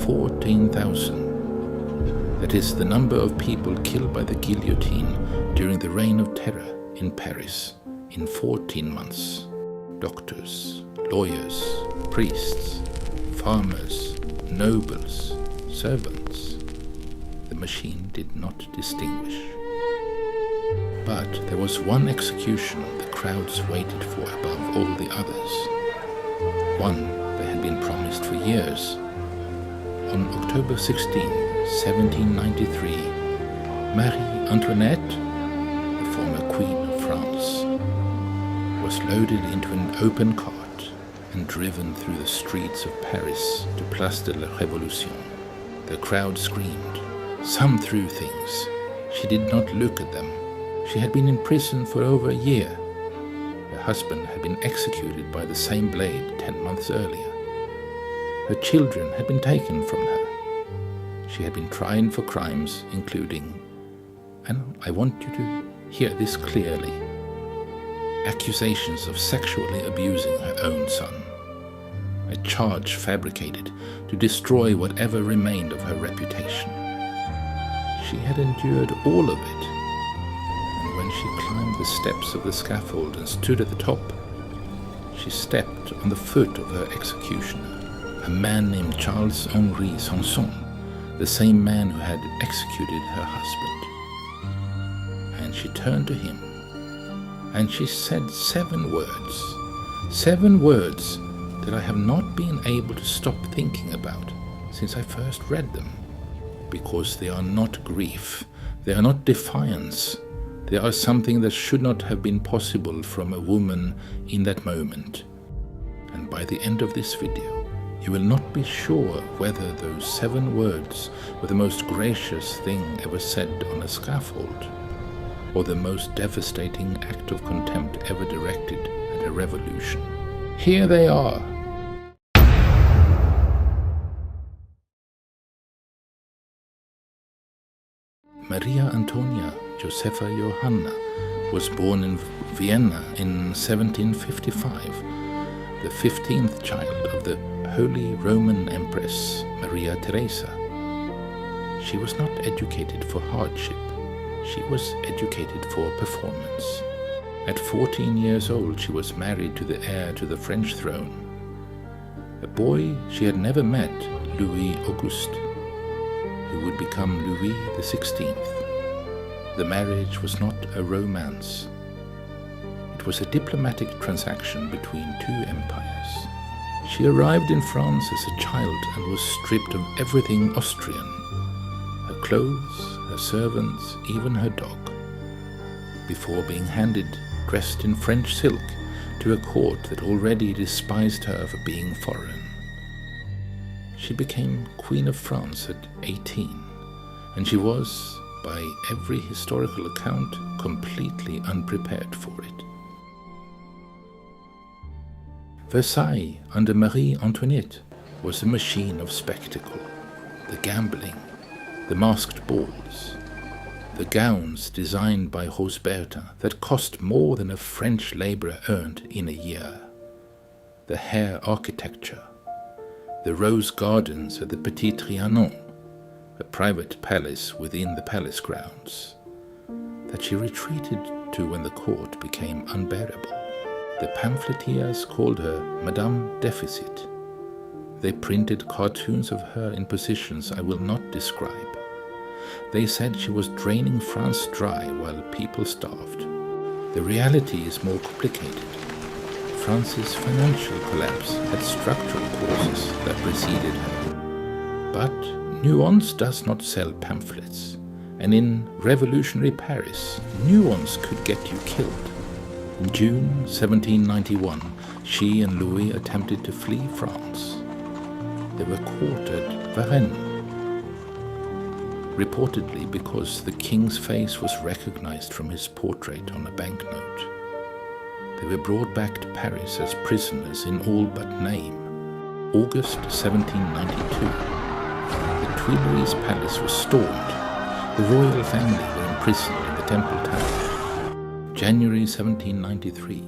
14,000. That is the number of people killed by the guillotine during the Reign of Terror in Paris in 14 months. Doctors, lawyers, priests, farmers, nobles, servants. The machine did not distinguish. But there was one execution the crowds waited for above all the others. One they had been promised for years. On October 16, 1793, Marie Antoinette, the former Queen of France, was loaded into an open cart and driven through the streets of Paris to Place de la Révolution. The crowd screamed. Some threw things. She did not look at them. She had been in prison for over a year. Her husband had been executed by the same blade 10 months earlier. Her children had been taken from her. She had been tried for crimes including, and I want you to hear this clearly, accusations of sexually abusing her own son. A charge fabricated to destroy whatever remained of her reputation. She had endured all of it. When she climbed the steps of the scaffold and stood at the top, she stepped on the foot of her executioner, a man named Charles-Henri Sanson, the same man who had executed her husband. And she turned to him, and she said 7 words that I have not been able to stop thinking about since I first read them, because they are not grief, they are not defiance. They are something that should not have been possible from a woman in that moment. And by the end of this video, you will not be sure whether those 7 words were the most gracious thing ever said on a scaffold, or the most devastating act of contempt ever directed at a revolution. Here they are. Maria Antonia Josepha Johanna was born in Vienna in 1755, the 15th child of the Holy Roman Empress Maria Theresa. She was not educated for hardship, she was educated for performance. At 14 years old she was married to the heir to the French throne. A boy she had never met, Louis Auguste, who would become Louis XVI. The marriage was not a romance. It was a diplomatic transaction between 2 empires. She arrived in France as a child and was stripped of everything Austrian, her clothes, her servants, even her dog, before being handed, dressed in French silk, to a court that already despised her for being foreign. She became Queen of France at 18, and she was, by every historical account, completely unprepared for it. Versailles under Marie Antoinette was a machine of spectacle. The gambling, the masked balls, the gowns designed by Rosberta that cost more than a French labourer earned in a year, the hair architecture, the rose gardens at the Petit Trianon, a private palace within the palace grounds, that she retreated to when the court became unbearable. The pamphleteers called her Madame Deficit. They printed cartoons of her in positions I will not describe. They said she was draining France dry while people starved. The reality is more complicated. France's financial collapse had structural causes that preceded her. But nuance does not sell pamphlets, and in revolutionary Paris, nuance could get you killed. In June 1791, she and Louis attempted to flee France. They were caught at Varennes, reportedly because the king's face was recognized from his portrait on a banknote. They were brought back to Paris as prisoners in all but name. August 1792. The Tuileries Palace was stormed. The royal family were imprisoned in the Temple Tower. January 1793.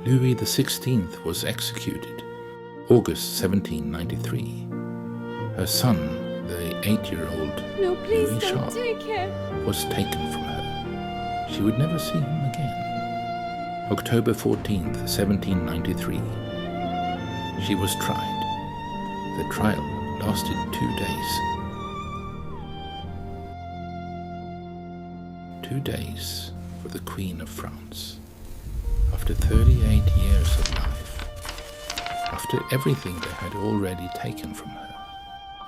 Louis XVI was executed. August 1793. Her son, the 8-year-old No, please Louis don't Charles, take him. was taken from her. She would never see him again. October 14th, 1793. She was tried. The trial lasted 2 days. 2 days for the Queen of France. After 38 years of life, after everything they had already taken from her,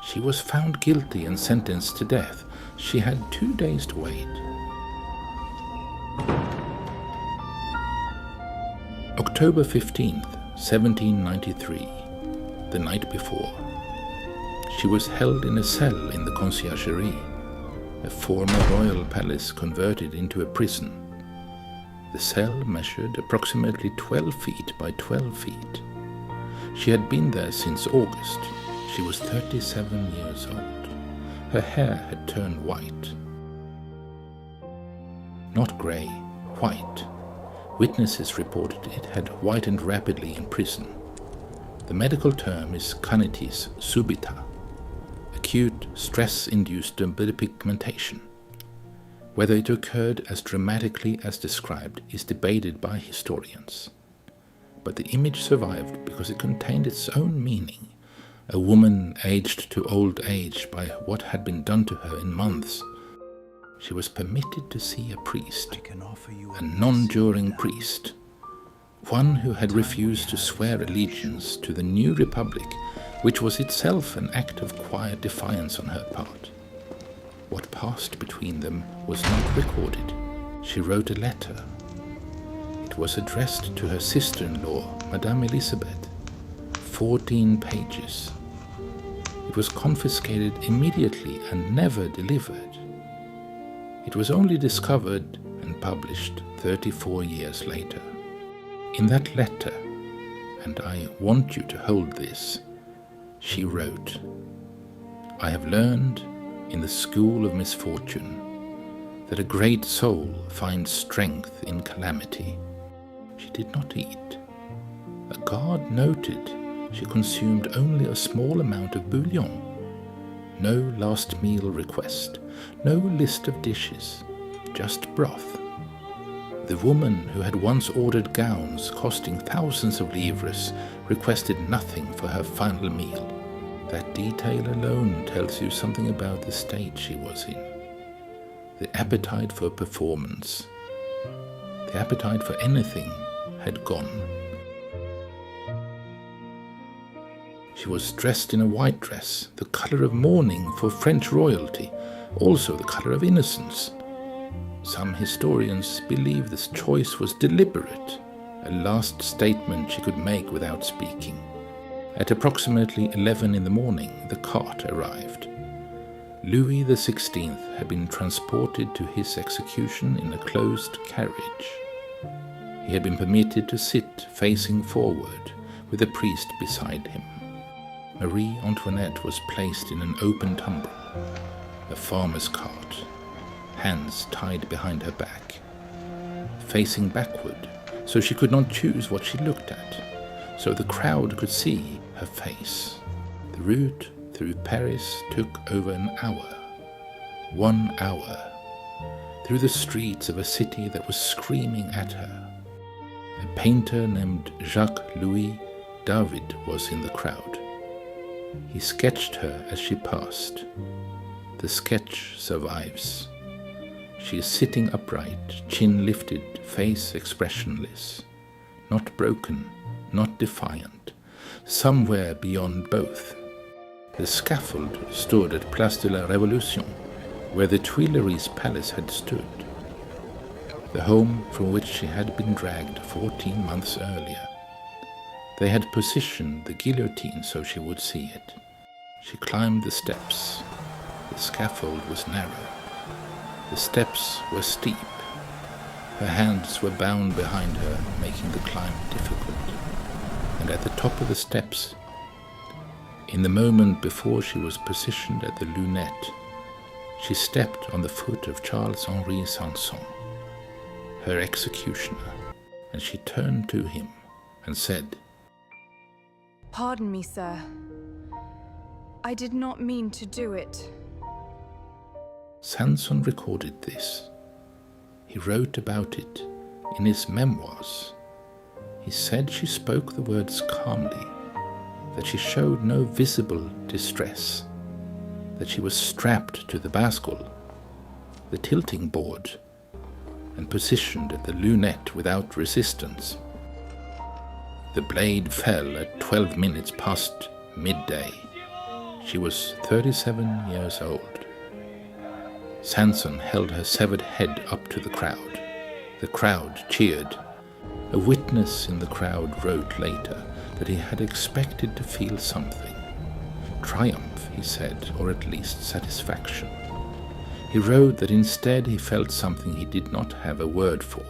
she was found guilty and sentenced to death. She had 2 days to wait. October 15th, 1793, the night before, she was held in a cell in the Conciergerie, a former royal palace converted into a prison. The cell measured approximately 12 feet by 12 feet. She had been there since August. She was 37 years old. Her hair had turned white. Not grey, white. Witnesses reported it had whitened rapidly in prison. The medical term is canitis subita, acute stress-induced depigmentation. Whether it occurred as dramatically as described is debated by historians. But the image survived because it contained its own meaning. A woman aged to old age by what had been done to her in months. She was permitted to see a priest, a non-juring priest, one who had refused to swear allegiance to the new republic, which was itself an act of quiet defiance on her part. What passed between them was not recorded. She wrote a letter. It was addressed to her sister-in-law, Madame Elisabeth. 14 pages. It was confiscated immediately and never delivered. It was only discovered and published 34 years later. In that letter, and I want you to hold this, she wrote, "I have learned in the school of misfortune that a great soul finds strength in calamity." She did not eat. A guard noted she consumed only a small amount of bouillon. No last meal request, no list of dishes, just broth. The woman who had once ordered gowns costing thousands of livres requested nothing for her final meal. That detail alone tells you something about the state she was in. The appetite for performance, the appetite for anything had gone. She was dressed in a white dress, the color of mourning for French royalty, also the color of innocence. Some historians believe this choice was deliberate, a last statement she could make without speaking. At approximately 11 in the morning, the cart arrived. Louis XVI had been transported to his execution in a closed carriage. He had been permitted to sit facing forward, with a priest beside him. Marie Antoinette was placed in an open tumbrel, a farmer's cart, hands tied behind her back, facing backward, so she could not choose what she looked at, so the crowd could see her face. The route through Paris took over an hour. 1 hour. Through the streets of a city that was screaming at her. A painter named Jacques-Louis David was in the crowd. He sketched her as she passed. The sketch survives. She is sitting upright, chin lifted, face expressionless. Not broken, not defiant. Somewhere beyond both. The scaffold stood at Place de la Révolution, where the Tuileries palace had stood. The home from which she had been dragged 14 months earlier. They had positioned the guillotine so she would see it. She climbed the steps. The scaffold was narrow. The steps were steep. Her hands were bound behind her, making the climb difficult. And at the top of the steps, in the moment before she was positioned at the lunette, she stepped on the foot of Charles-Henri Sanson, her executioner, and she turned to him and said, "Pardon me, sir. I did not mean to do it. Sanson recorded this. He wrote about it in his memoirs. He said she spoke the words calmly, that she showed no visible distress, that she was strapped to the bascule, the tilting board, and positioned at the lunette without resistance. The blade fell at 12 minutes past midday. She was 37 years old. Sanson held her severed head up to the crowd. The crowd cheered. A witness in the crowd wrote later that he had expected to feel something. Triumph, he said, or at least satisfaction. He wrote that instead he felt something he did not have a word for.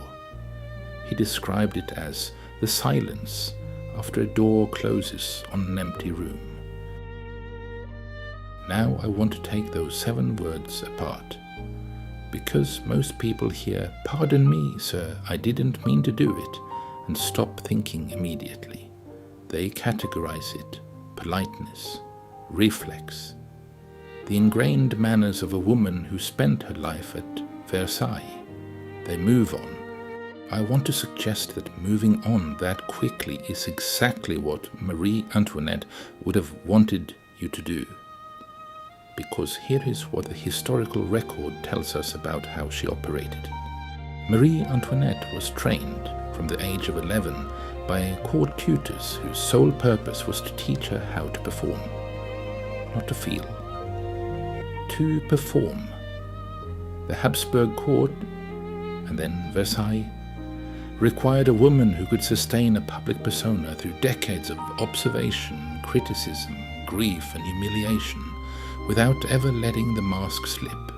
He described it as the silence after a door closes on an empty room. Now I want to take those 7 words apart, because most people hear, "Pardon me, sir, I didn't mean to do it," and stop thinking immediately. They categorize it: politeness, reflex, the ingrained manners of a woman who spent her life at Versailles. They move on. I want to suggest that moving on that quickly is exactly what Marie Antoinette would have wanted you to do. Because here is what the historical record tells us about how she operated. Marie Antoinette was trained from the age of 11 by court tutors whose sole purpose was to teach her how to perform. Not to feel. To perform. The Habsburg court, and then Versailles, required a woman who could sustain a public persona through decades of observation, criticism, grief and humiliation, without ever letting the mask slip.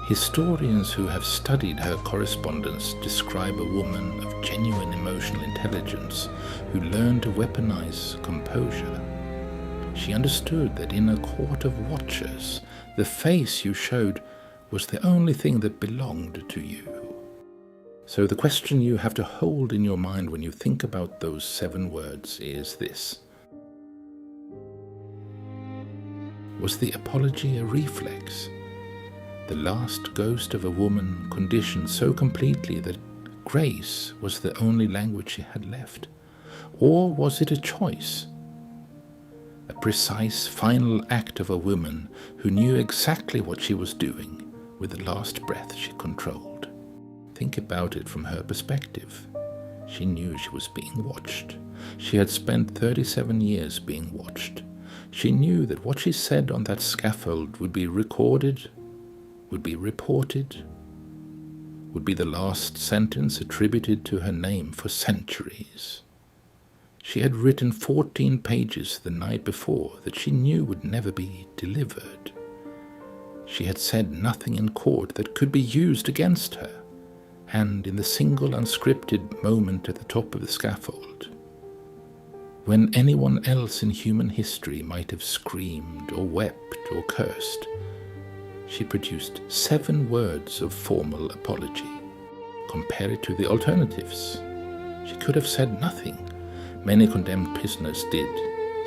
Historians who have studied her correspondence describe a woman of genuine emotional intelligence who learned to weaponize composure. She understood that in a court of watchers, the face you showed was the only thing that belonged to you. So the question you have to hold in your mind when you think about those 7 words is this. Was the apology a reflex? The last ghost of a woman conditioned so completely that grace was the only language she had left? Or was it a choice? A precise final act of a woman who knew exactly what she was doing with the last breath she controlled. Think about it from her perspective. She knew she was being watched. She had spent 37 years being watched. She knew that what she said on that scaffold would be recorded, would be reported, would be the last sentence attributed to her name for centuries. She had written 14 pages the night before that she knew would never be delivered. She had said nothing in court that could be used against her, and in the single unscripted moment at the top of the scaffold, when anyone else in human history might have screamed or wept or cursed, she produced 7 words of formal apology. Compare it to the alternatives. She could have said nothing. Many condemned prisoners did.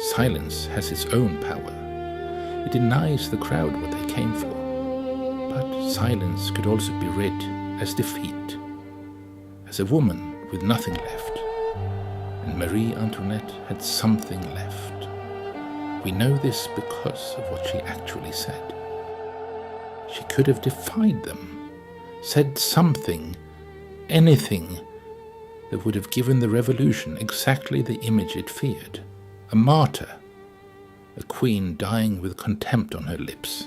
Silence has its own power. It denies the crowd what they came for. But silence could also be read as defeat, as a woman with nothing left. And Marie Antoinette had something left. We know this because of what she actually said. She could have defied them, said something, anything, that would have given the revolution exactly the image it feared. A martyr, a queen dying with contempt on her lips.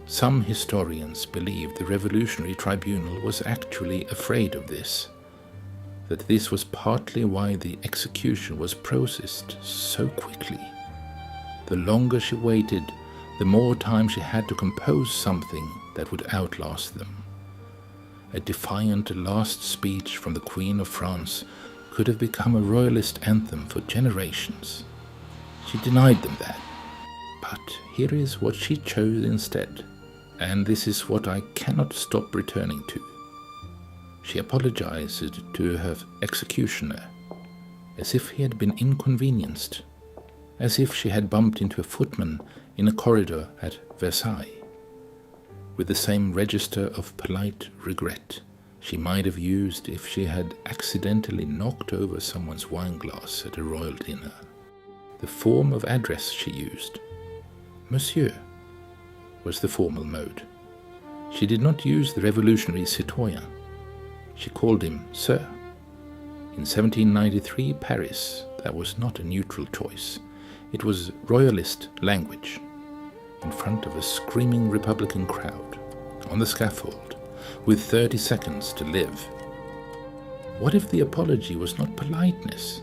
Some historians believe the Revolutionary Tribunal was actually afraid of this, that this was partly why the execution was processed so quickly. The longer she waited, the more time she had to compose something that would outlast them. A defiant last speech from the Queen of France could have become a royalist anthem for generations. She denied them that. But here is what she chose instead, and this is what I cannot stop returning to. She apologized to her executioner, as if he had been inconvenienced, as if she had bumped into a footman in a corridor at Versailles. With the same register of polite regret she might have used if she had accidentally knocked over someone's wineglass at a royal dinner. The form of address she used, Monsieur, was the formal mode. She did not use the revolutionary citoyen. She called him Sir. In 1793 Paris, that was not a neutral choice. It was royalist language. In front of a screaming Republican crowd, on the scaffold, with 30 seconds to live. What if the apology was not politeness?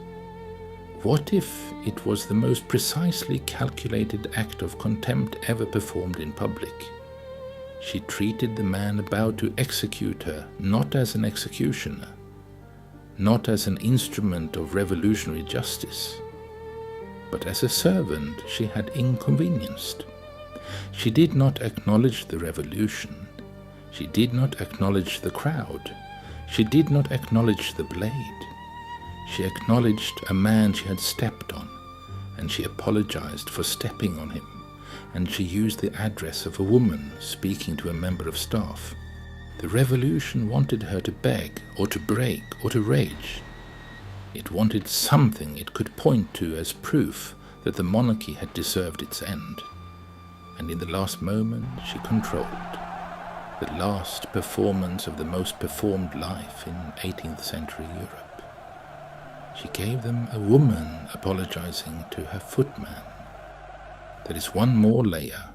What if it was the most precisely calculated act of contempt ever performed in public? She treated the man about to execute her not as an executioner, not as an instrument of revolutionary justice, but as a servant she had inconvenienced. She did not acknowledge the revolution. She did not acknowledge the crowd. She did not acknowledge the blade. She acknowledged a man she had stepped on, and she apologized for stepping on him, and she used the address of a woman speaking to a member of staff. The revolution wanted her to beg, or to break, or to rage. It wanted something it could point to as proof that the monarchy had deserved its end. And in the last moment she controlled. The last performance of the most performed life in 18th century Europe. She gave them a woman apologizing to her footman. There is one more layer,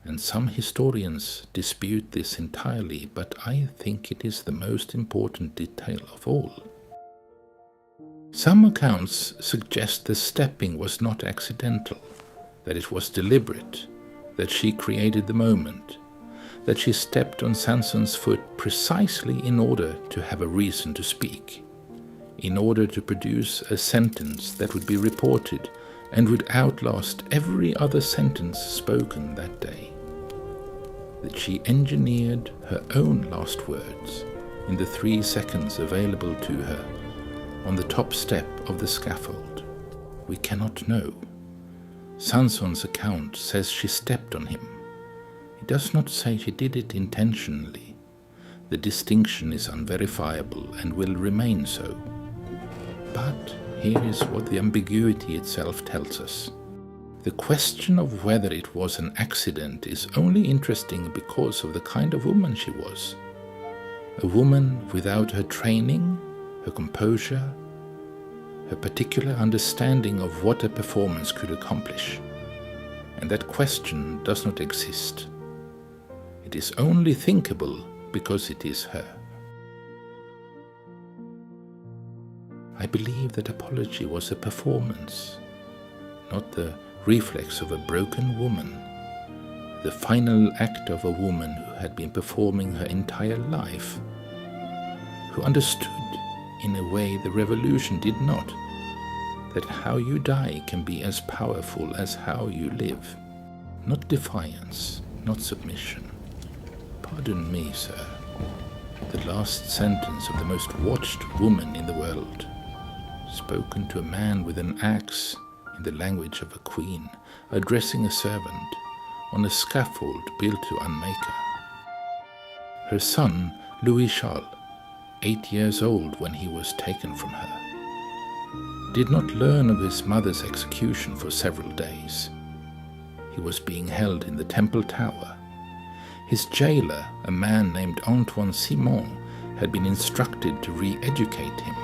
and some historians dispute this entirely, but I think it is the most important detail of all. Some accounts suggest the stepping was not accidental, that it was deliberate, that she created the moment, that she stepped on Sanson's foot precisely in order to have a reason to speak, in order to produce a sentence that would be reported and would outlast every other sentence spoken that day, that she engineered her own last words in the 3 seconds available to her on the top step of the scaffold. We cannot know. Sanson's account says she stepped on him. It does not say she did it intentionally. The distinction is unverifiable and will remain so. But here is what the ambiguity itself tells us. The question of whether it was an accident is only interesting because of the kind of woman she was. A woman without her training, her composure, her particular understanding of what a performance could accomplish. And that question does not exist. It is only thinkable because it is her. I believe that apology was a performance, not the reflex of a broken woman, the final act of a woman who had been performing her entire life, who understood, in a way the revolution did not, that how you die can be as powerful as how you live. Not defiance, not submission. Pardon me, sir. The last sentence of the most watched woman in the world, spoken to a man with an axe in the language of a queen, addressing a servant on a scaffold built to unmake her. Her son, Louis Charles, 8 years old when he was taken from her, did not learn of his mother's execution for several days. He was being held in the Temple Tower. His jailer, a man named Antoine Simon, had been instructed to re-educate him,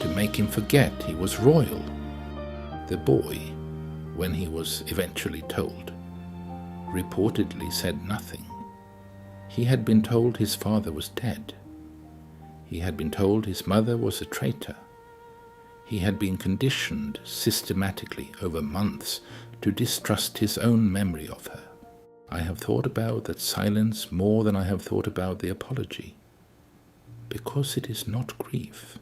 to make him forget he was royal. The boy, when he was eventually told, reportedly said nothing. He had been told his father was dead. He had been told his mother was a traitor. He had been conditioned systematically over months to distrust his own memory of her. I have thought about that silence more than I have thought about the apology, because it is not grief.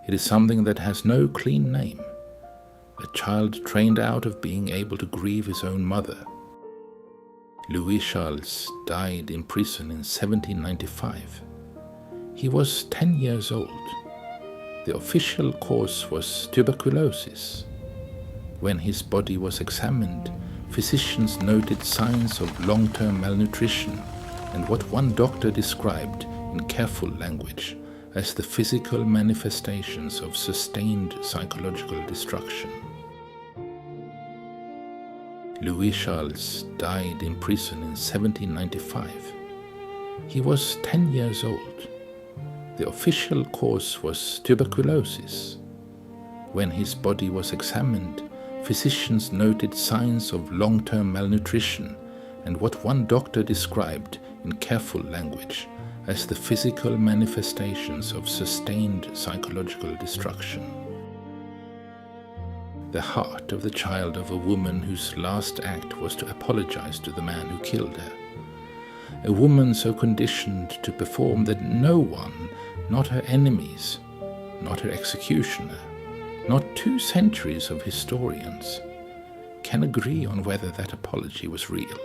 It is something that has no clean name. A child trained out of being able to grieve his own mother. Louis Charles died in prison in 1795. He was 10 years old. The official cause was tuberculosis. When his body was examined, physicians noted signs of long-term malnutrition and what one doctor described in careful language as the physical manifestations of sustained psychological destruction. Louis Charles died in prison in 1795. He was 10 years old. The official cause was tuberculosis. When his body was examined, physicians noted signs of long-term malnutrition and what one doctor described in careful language as the physical manifestations of sustained psychological destruction. The heart of the child of a woman whose last act was to apologize to the man who killed her. A woman so conditioned to perform that no one, not her enemies, not her executioner, not 2 centuries of historians, can agree on whether that apology was real.